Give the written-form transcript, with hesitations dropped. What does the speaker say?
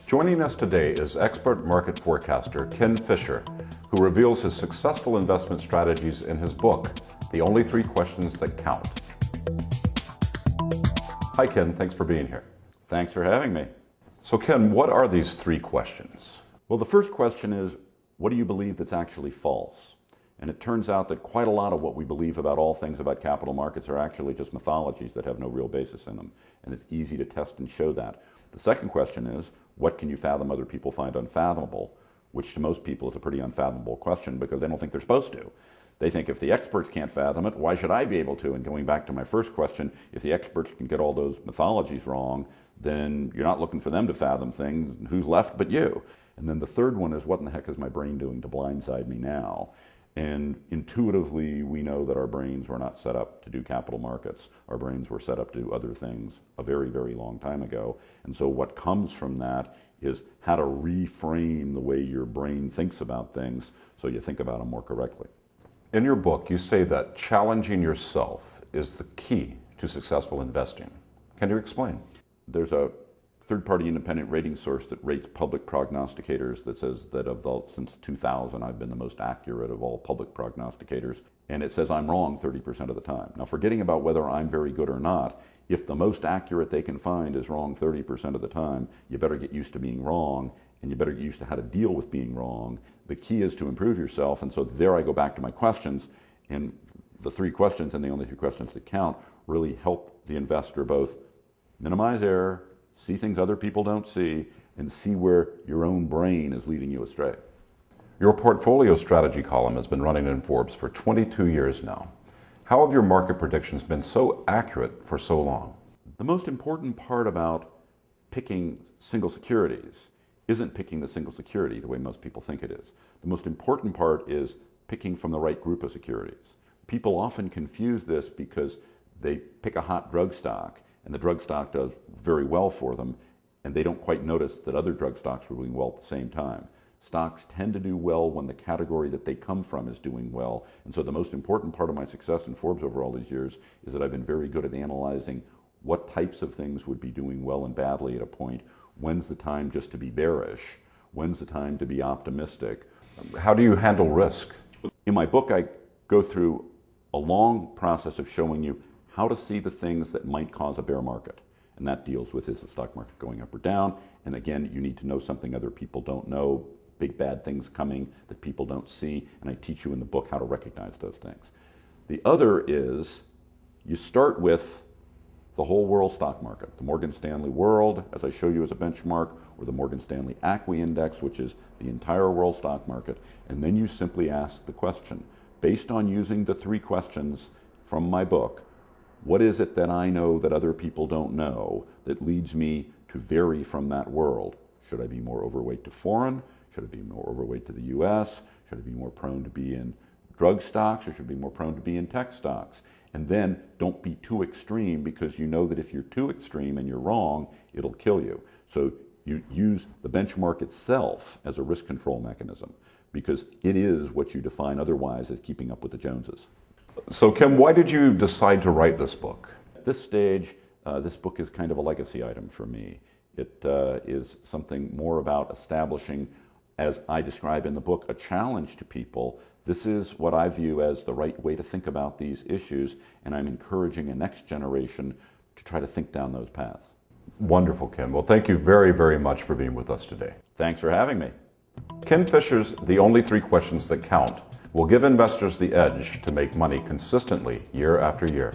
Joining us today is expert market forecaster Ken Fisher, who reveals his successful investment strategies in his book, The Only Three Questions That Count. Hi Ken, thanks for being here. Thanks for having me. So Ken, what are these three questions? Well, the first question is, what do you believe that's actually false? And it turns out that quite a lot of what we believe about all things about capital markets are actually just mythologies that have no real basis in them. And it's easy to test and show that. The second question is, what can you fathom other people find unfathomable? Which to most people is a pretty unfathomable question because they don't think they're supposed to. They think if the experts can't fathom it, why should I be able to? And going back to my first question, if the experts can get all those mythologies wrong, then you're not looking for them to fathom things. Who's left but you? And then the third one is, what in the heck is my brain doing to blindside me now? And intuitively, we know that our brains were not set up to do capital markets. Our brains were set up to do other things a very, very long time ago. And so what comes from that is how to reframe the way your brain thinks about things so you think about them more correctly. In your book, you say that challenging yourself is the key to successful investing. Can you explain? There's a third-party independent rating source that rates public prognosticators that says that since 2000 I've been the most accurate of all public prognosticators, and it says I'm wrong 30% of the time. Now, forgetting about whether I'm very good or not, if the most accurate they can find is wrong 30% of the time, you better get used to being wrong, and you better get used to how to deal with being wrong. The key is to improve yourself, and so there I go back to my questions, and the three questions and the only three questions that count really help the investor both minimize error, see things other people don't see, and see where your own brain is leading you astray. Your portfolio strategy column has been running in Forbes for 22 years now. How have your market predictions been so accurate for so long? The most important part about picking single securities isn't picking the single security the way most people think it is. The most important part is picking from the right group of securities. People often confuse this because they pick a hot drug stock and the drug stock does very well for them, and they don't quite notice that other drug stocks are doing well at the same time. Stocks tend to do well when the category that they come from is doing well, and so the most important part of my success in Forbes over all these years is that I've been very good at analyzing what types of things would be doing well and badly at a point. When's the time just to be bearish? When's the time to be optimistic? How do you handle risk? In my book, I go through a long process of showing you how to see the things that might cause a bear market. And that deals with, is the stock market going up or down? And again, you need to know something other people don't know, big bad things coming that people don't see, and I teach you in the book how to recognize those things. The other is, you start with the whole world stock market, the Morgan Stanley World, as I show you as a benchmark, or the Morgan Stanley ACWI Index, which is the entire world stock market, and then you simply ask the question, based on using the three questions from my book, what is it that I know that other people don't know that leads me to vary from that world? Should I be more overweight to foreign? Should I be more overweight to the US? Should I be more prone to be in drug stocks, or should I be more prone to be in tech stocks? And then don't be too extreme, because you know that if you're too extreme and you're wrong, it'll kill you. So you use the benchmark itself as a risk control mechanism, because it is what you define otherwise as keeping up with the Joneses. So Ken, why did you decide to write this book? At this stage, this book is kind of a legacy item for me. It is something more about establishing, as I describe in the book, a challenge to people. This is what I view as the right way to think about these issues, and I'm encouraging a next generation to try to think down those paths. Wonderful, Ken. Well, thank you very, very much for being with us today. Thanks for having me. Ken Fisher's The Only Three Questions That Count will give investors the edge to make money consistently year after year.